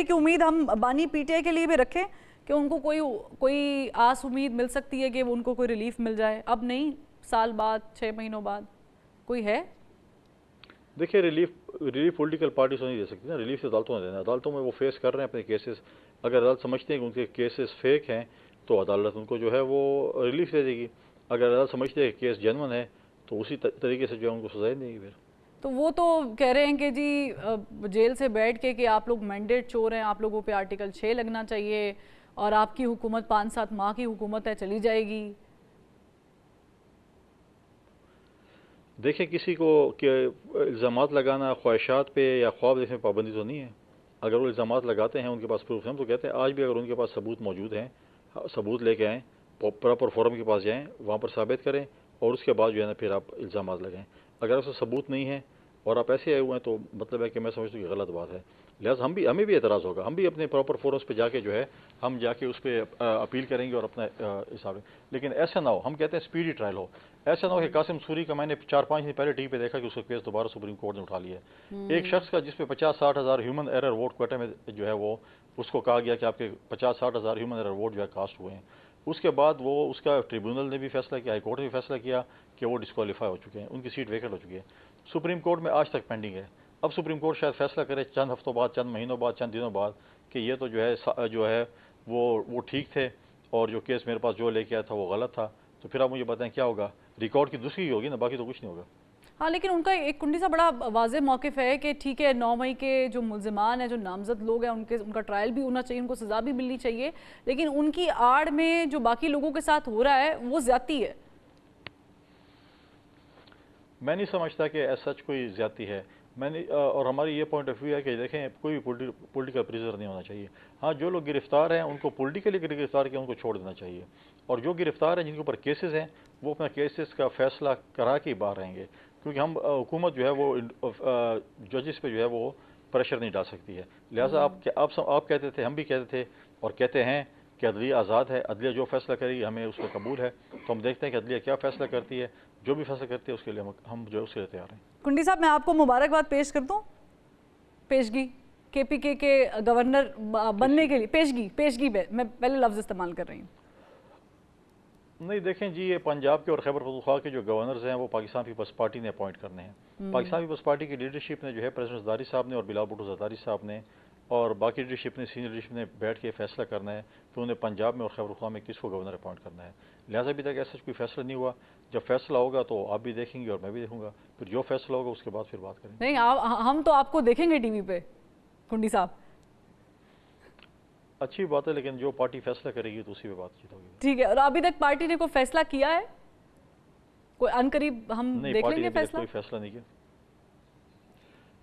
की उम्मीद हम बानी पीटीआई के लिए भी रखें कि उनको कोई आस उम्मीद मिल सकती है कि उनको कोई रिलीफ मिल जाए? अब नहीं, साल बाद, 6 महीनों बाद कोई है? देखिए, रिलीफ पॉलिटिकल पार्टीज नहीं दे सकती ना, रिलीफ तो अदालतों ने देना। अदालतों में वो फेस कर रहे हैं अपने केसेस। अगर अदालत समझते हैं कि उनके केसेस फेक हैं तो अदालत उनको जो है वो रिलीफ दे देगी। अगर अदालत समझते हैं कि केस जेन्युइन है तो उसी तरीके से जो है उनको सजा देगी। फिर तो वो तो कह रहे हैं कि जी जेल से बैठ के कि आप लोग मैंडेट चोर हैं, आप लोगों पे आर्टिकल 6 लगना चाहिए और आपकी हुकूमत 5-7 माह की हुकूमत है, चली जाएगी। देखिए, किसी को इल्ज़ामात लगाना ख्वाहिशात पे या ख्वाब देखने पर पाबंदी तो नहीं है। अगर वो इल्ज़ामात लगाते हैं, उनके पास प्रूफ हैं, तो कहते हैं आज भी अगर उनके पास सबूत मौजूद हैं, सबूत लेके आएँ, प्रॉपर फोरम के पास जाएँ, वहाँ पर साबित करें और उसके बाद जो है ना फिर आप इल्ज़ामात लगाएं। अगर उसका सबूत नहीं है और आप ऐसे आए हुए हैं तो मतलब है कि मैं समझता हूँ कि गलत बात है। लिहाजा हमें भी एतराज़ होगा, हम भी अपने प्रॉपर फोरम्स पे जाके जो है हम जाके उस पर अपील करेंगे और अपना हिसाब। लेकिन ऐसा ना हो, हम कहते हैं स्पीडी ट्रायल हो। ऐसा ना हो कि कासिम सूरी का मैंने 4-5 दिन पहले टीवी पे देखा कि उसका केस दोबारा सुप्रीम कोर्ट ने उठा लिया है। एक शख्स का जिसपे 50-60 हज़ार ह्यूमन एरर वोट क्वेटा में जो है वो उसको कहा गया कि आपके 50-60 हज़ार ह्यूमन एरर वोट जो है कास्ट हुए हैं। उसके बाद वो उसका ट्रिब्यूनल ने भी फैसला किया, हाई कोर्ट ने भी फैसला किया कि वो डिस्क्वालीफाई हो चुके हैं, उनकी सीट वेकेट हो चुकी है। सुप्रीम कोर्ट में आज तक पेंडिंग है। अब सुप्रीम कोर्ट शायद फैसला करे चंद हफ्तों बाद, चंद महीनों बाद, चंद दिनों बाद कि ये तो जो है वो ठीक थे और जो केस मेरे पास जो लेके आया था वो गलत था। तो फिर आप मुझे बताएं क्या होगा? रिकॉर्ड की दूसरी होगी ना, बाकी तो कुछ नहीं होगा। हाँ, लेकिन उनका एक कुंडी सा बड़ा वाज़ेह मौक़िफ़ है कि ठीक है 9 मई के जो मुल्ज़िमान हैं, जो नामज़द लोग हैं, उनका ट्रायल भी होना चाहिए, उनको सज़ा भी मिलनी चाहिए, लेकिन उनकी आड़ में जो बाकी लोगों के साथ हो रहा है वो ज़्यादती है। मैं नहीं समझता कि ऐसा सच कोई ज़्यादती है। और हमारी ये पॉइंट ऑफ व्यू है कि देखें, कोई पॉलिटिकल प्रिजनर नहीं होना चाहिए। हाँ, जो लोग गिरफ्तार हैं उनको पॉलिटिकली गिरफ्तार किया, उनको छोड़ देना चाहिए। और जो गिरफ्तार हैं, जिनके ऊपर केसेस हैं, वो अपना केसेस का फैसला करा के बाहर रहेंगे। क्योंकि हम हुकूमत जो है वो जजेस पे जो है वो प्रेशर नहीं डाल सकती है। लिहाजा आप कहते थे, हम भी कहते थे और कहते हैं कि अदलिया आज़ाद है, अदलिया जो फैसला करेगी हमें उस पर कबूल है। तो हम देखते हैं कि अदलिया क्या फैसला करती है। जो भी फैसला करती है उसके लिए हम जो है उसके लिए तैयार हैं। कुंडी साहब, मैं आपको मुबारकबाद पेश कर दूं, पेशगी केपीके के गवर्नर बनने के लिए। पेशगी पे मैं पहले लफ्ज़ इस्तेमाल कर रही हूँ। नहीं, देखें जी, ये पंजाब के और खैबर पख्तूनख्वा के जो गवर्नर्स हैं वो पाकिस्तान पीपल्स पार्टी ने अपॉइंट करने हैं। पाकिस्तान पीपल्स पार्टी की लीडरशिप ने जो है प्रेसिडेंट ज़रदारी साहब ने और बिलावल भुट्टो ज़रदारी साहब ने और बाकी लीडरशिप ने, सीनियर लीडरशिप ने बैठ के फैसला करना है कि उन्हें पंजाब में और खैबर पख्तूनख्वा में किसको गवर्नर अपॉइंट करना है। लिहाजा अभी तक ऐसा कोई फैसला नहीं हुआ। जब फैसला होगा तो आप भी देखेंगे और मैं भी देखूंगा। फिर जो फैसला होगा उसके बाद फिर बात करेंगे। नहीं, हम तो आपको देखेंगे टीवी पे कुंडी साहब। अच्छी बात है, लेकिन जो पार्टी फैसला करेगी तो उसी पे बातचीत होगी। ठीक है। और अभी तक पार्टी ने कोई फैसला किया है? कोई अनकरीब हम देख लेंगे फैसला? कोई फैसला नहीं किया।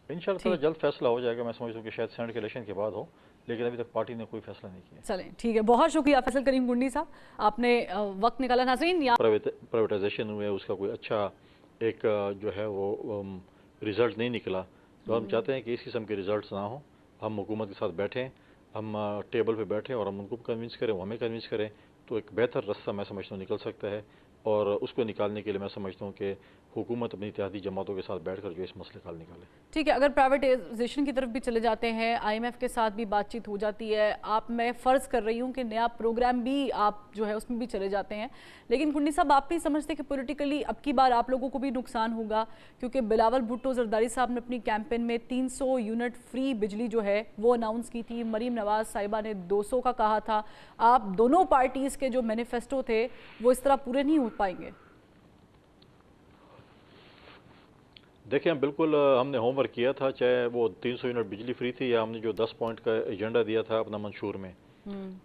इंशाल्लाह जल्द फैसला हो जाएगा। मैं समझता हूँ कि शायद सेनेट के इलेक्शन के बाद हो, लेकिन अभी तक पार्टी ने कोई फैसला नहीं किया। चलें, ठीक है। बहुत शुक्रिया फैसल करीम कुंडी साहब, आपने वक्त निकाला। नाज़रीन, प्राइवेटाइजेशन हुए, उसका कोई अच्छा एक जो है वो रिज़ल्ट नहीं निकला। तो हम चाहते हैं कि इस किस्म के रिज़ल्ट ना हो। हम हुकूमत के साथ बैठें, हम टेबल पे बैठें और हम उनको कन्विंस करें, वो हमें कन्विंस करें, तो एक बेहतर रास्ता मैं समझता हूँ निकल सकता है। और उसको निकालने के लिए मैं समझता हूँ कि हुकूमत अपनी इत्तेहादी जमातों के साथ बैठकर जो इस मसले का हल निकाले। ठीक है। अगर प्राइवेटाइजेशन की तरफ भी चले जाते हैं, IMF के साथ भी बातचीत हो जाती है, मैं फ़र्ज़ कर रही हूँ कि नया प्रोग्राम भी आप जो है उसमें भी चले जाते हैं, लेकिन कुंडी साहब आप नहीं समझते कि पॉलिटिकली अब की बार आप लोगों को भी नुकसान होगा? क्योंकि बिलावल भुट्टो ज़रदारी साहब ने अपनी कैंपेन में 300 यूनिट फ्री बिजली जो है वो अनाउंस की थी, मरीम नवाज़ साहिबा ने 200 का कहा था। आप दोनों पार्टीज़ के जो मैनिफेस्टो थे वो इस तरह पूरे नहीं हो पाएंगे। देखिए, हम बिल्कुल हमने होमवर्क किया था, चाहे वो 300 यूनिट बिजली फ्री थी या हमने जो 10 पॉइंट का एजेंडा दिया था अपना मंशूर में।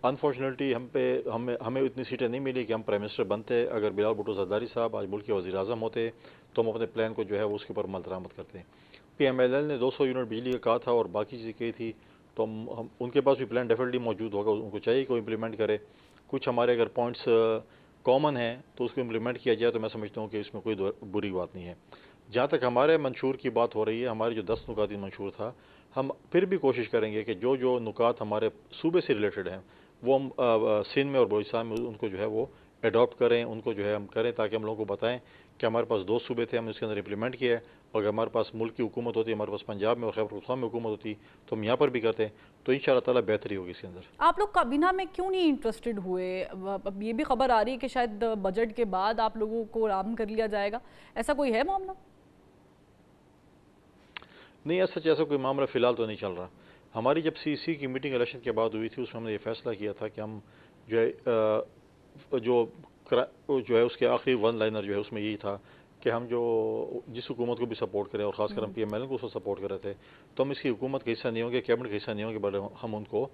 अनफॉर्चुनेटली हमें इतनी सीटें नहीं मिली कि हम प्राइम मिनिस्टर बनते। अगर बिलावल भुट्टो ज़रदारी साहब आज मुल्क के वज़ीर आज़म होते तो हम अपने प्लान को जो है वो उसके ऊपर अमल दरामद करते। PMLL ने 200 यूनिट बिजली का कहा था और बाकी चीज़ें कही थी, तो हम उनके पास भी प्लान डेफिनेटली मौजूद होगा। उनको चाहिए कि वो इम्प्लीमेंट करे। कुछ हमारे अगर पॉइंट्स कॉमन हैं तो उसको इम्प्लीमेंट किया जाए, तो मैं समझता हूँ कि इसमें कोई बुरी बात नहीं है। जहाँ तक हमारे मंशूर की बात हो रही है, हमारे जो 10 नुकाती मंशूर था, हम फिर भी कोशिश करेंगे कि जो जो नुकात हमारे सूबे से रिलेटेड हैं वो हम सिंध में और बलूचिस्तान में उनको जो है वो अडॉप्ट करें, उनको जो है हम करें, ताकि हम लोगों को बताएं कि हमारे पास 2 सूबे थे, हमने उसके अंदर इम्प्लीमेंट किया है। اگر ہمارے پاس ملک کی حکومت ہوتی، ہمارے پاس پنجاب میں اور خیبر پختونخوا میں حکومت ہوتی تو ہم یہاں پر بھی کرتے، تو انشاءاللہ تعالیٰ بہتری ہوگی اس کے اندر۔ آپ لوگ کابینہ میں کیوں نہیں انٹرسٹڈ ہوئے؟ اب یہ بھی خبر آ رہی ہے کہ شاید بجٹ کے بعد آپ لوگوں کو رام کر لیا جائے گا، ایسا کوئی ہے معاملہ؟ نہیں، ایسا کوئی معاملہ فی الحال تو نہیں چل رہا۔ ہماری جب سی سی کی میٹنگ الیکشن کے بعد ہوئی تھی، اس میں ہم نے یہ فیصلہ کیا تھا کہ ہم جو ہے جو ہے اس کے آخری ون لائنر جو ہے اس میں یہی تھا کہ ہم جو جس حکومت کو بھی سپورٹ کریں، اور خاص کر ہم پی ایم ایل این کو اس کو سپورٹ کر رہے تھے، تو ہم اس کی حکومت کا حصہ نہیں ہوں گے، کیبنٹ کا حصہ نہیں ہوں گے، بلکہ ہم ان کو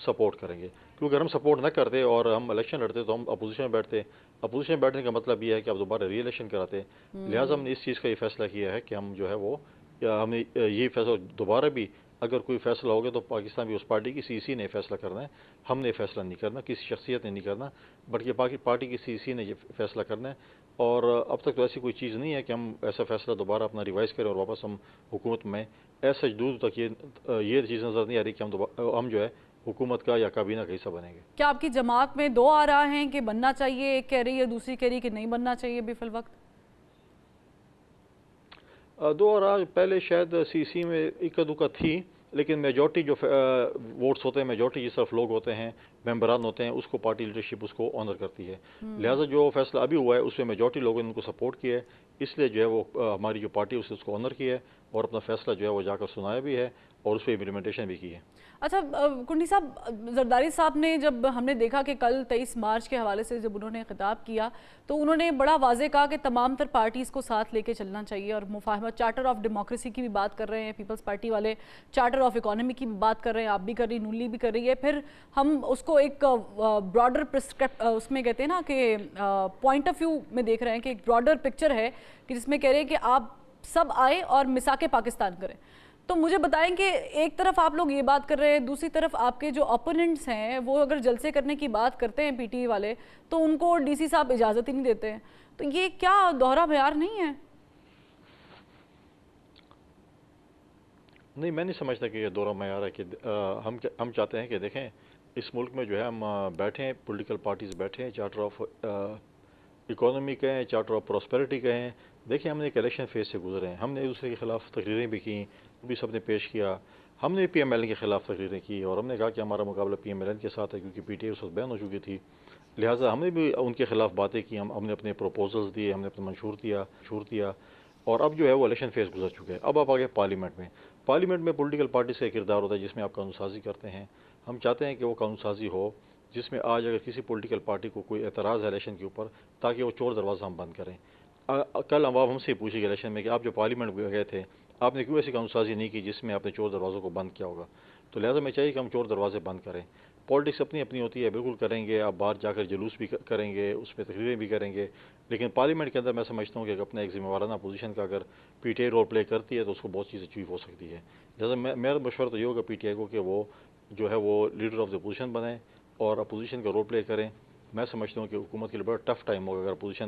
سپورٹ کریں گے۔ کیونکہ اگر ہم سپورٹ نہ کرتے اور ہم الیکشن لڑتے تو ہم اپوزیشن میں بیٹھتے۔ اپوزیشن میں بیٹھنے کا مطلب یہ ہے کہ آپ دوبارہ ری الیکشن کراتے۔ لہٰذا ہم نے اس چیز کا یہ فیصلہ کیا ہے کہ ہم جو ہے وہ ہم نے یہ فیصلہ دوبارہ بھی اگر کوئی فیصلہ ہوگا تو پاکستان پیپلز پارٹی کی سی سی نے فیصلہ کرنا ہے، ہم نے فیصلہ نہیں کرنا، کسی شخصیت نے نہیں کرنا، بلکہ پارٹی کی سی سی نے یہ فیصلہ کرنا ہے۔ اور اب تک تو ایسی کوئی چیز نہیں ہے کہ ہم ایسا فیصلہ دوبارہ اپنا ریوائز کریں اور واپس ہم حکومت میں ایسا دور تک یہ چیز نظر نہیں آ رہی کہ ہم جو ہے حکومت کا یا کابینہ کا حصہ بنیں گے۔ کیا آپ کی جماعت میں دو آراء ہیں کہ بننا چاہیے، ایک کہہ رہی ہے دوسری کہہ رہی ہے کہ نہیں بننا چاہیے بھی فی الوقت؟ دو اور پہلے شاید سی سی میں اکا دکا تھی، لیکن میجورٹی جو ووٹس ہوتے ہیں، میجورٹی جس طرف لوگ ہوتے ہیں، ممبران ہوتے ہیں، اس کو پارٹی لیڈرشپ اس کو آنر کرتی ہے۔ لہٰذا جو فیصلہ ابھی ہوا ہے اس میں میجورٹی لوگوں نے ان کو سپورٹ کیا ہے، اس لیے جو ہے وہ ہماری جو پارٹی اس کو آنر کیا ہے اور اپنا فیصلہ جو ہے وہ جا کر سنایا بھی ہے اور اس پہ امپلیمنٹیشن بھی کی ہے۔ اچھا کنڈی صاحب، زرداری صاحب نے جب ہم نے دیکھا کہ کل 23 مارچ کے حوالے سے جب انہوں نے خطاب کیا تو انہوں نے بڑا واضح کہا کہ تمام تر پارٹیز کو ساتھ لے کے چلنا چاہیے، اور مفاہمت چارٹر آف ڈیموکریسی کی بھی بات کر رہے ہیں، پیپلز پارٹی والے چارٹر آف اکانومی کی بھی بات کر رہے ہیں، آپ بھی کر رہی، نونلی بھی کر رہی ہے، پھر ہم اس کو ایک براڈر اس میں کہتے ہیں نا کہ پوائنٹ آف ویو میں دیکھ رہے ہیں کہ ایک براڈر پکچر ہے کہ جس میں کہہ رہے ہیں کہ آپ سب آئیں اور مساک پاکستان کریں۔ تو مجھے بتائیں کہ ایک طرف آپ لوگ یہ بات کر رہے ہیں، دوسری طرف آپ کے جو اپوننٹس ہیں وہ اگر جلسے کرنے کی بات کرتے ہیں پی ٹی آئی والے تو ان کو ڈی سی صاحب اجازت ہی نہیں دیتے ہیں، تو یہ کیا دوہرا معیار نہیں ہے؟ نہیں، میں نہیں سمجھتا کہ یہ دورہ معیار ہے کہ ہم چاہتے ہیں کہ دیکھیں اس ملک میں جو ہے ہم بیٹھے ہیں، پولیٹیکل پارٹیز بیٹھے ہیں، چارٹر آف اکانومی کہیں، چارٹر آف پراسپیرٹی کہیں، دیکھیں ہم نے ایک الیکشن فیز سے گزرے ہیں، ہم نے ایک دوسرے کے خلاف تقریریں بھی کیں، بھی سب نے پیش کیا، ہم نے پی ایم ایل این کے خلاف تقریریں کی اور ہم نے کہا کہ ہمارا مقابلہ پی ایم ایل این کے ساتھ ہے کیونکہ پی ٹی آئی اس وقت بین ہو چکی تھی، لہٰذا ہم نے بھی ان کے خلاف باتیں کی، ہم نے اپنے پروپوزلز دیے، ہم نے اپنا منشور دیا اور اب جو ہے وہ الیکشن فیز گزر چکے ہیں۔ اب آپ آگے پارلیمنٹ میں پولیٹیکل پارٹی سے کردار ہوتا ہے جس میں آپ قانون سازی کرتے ہیں۔ ہم چاہتے ہیں کہ وہ قانون سازی ہو جس میں آج اگر کسی پولیٹیکل پارٹی کو کوئی اعتراض ہے الیکشن کے اوپر، تاکہ وہ چور دروازہ ہم بند کریں۔ کل عوام ہم سے پوچھے گی الیکشن میں کہ آپ جو پارلیمنٹ میں گئے تھے آپ نے کیوں ایسی قانون سازی نہیں کی جس میں آپ نے چور دروازوں کو بند کیا ہوگا؟ تو لہٰذا میں چاہیے کہ ہم چور دروازے بند کریں۔ پالیٹکس اپنی ہوتی ہے، بالکل کریں گے، آپ باہر جا کر جلوس بھی کریں گے، اس پہ تقریریں بھی کریں گے، لیکن پارلیمنٹ کے اندر میں سمجھتا ہوں کہ اپنا ایک ذمہ وارانہ پوزیشن کا اگر P T I role play کرتی ہے تو اس کو بہت چیز اچیو ہو سکتی ہے۔ لہٰذا میرا مشورہ تو یہ ہوگا پی ٹی آئی کو کہ وہ جو ہے وہ لیڈر آف دا اپوزیشن بنیں اور اپوزیشن کا رول پلے کریں۔ میں سمجھتا ہوں کہ حکومت کے لیے بڑا ٹف ٹائم ہوگا اگر اپوزیشن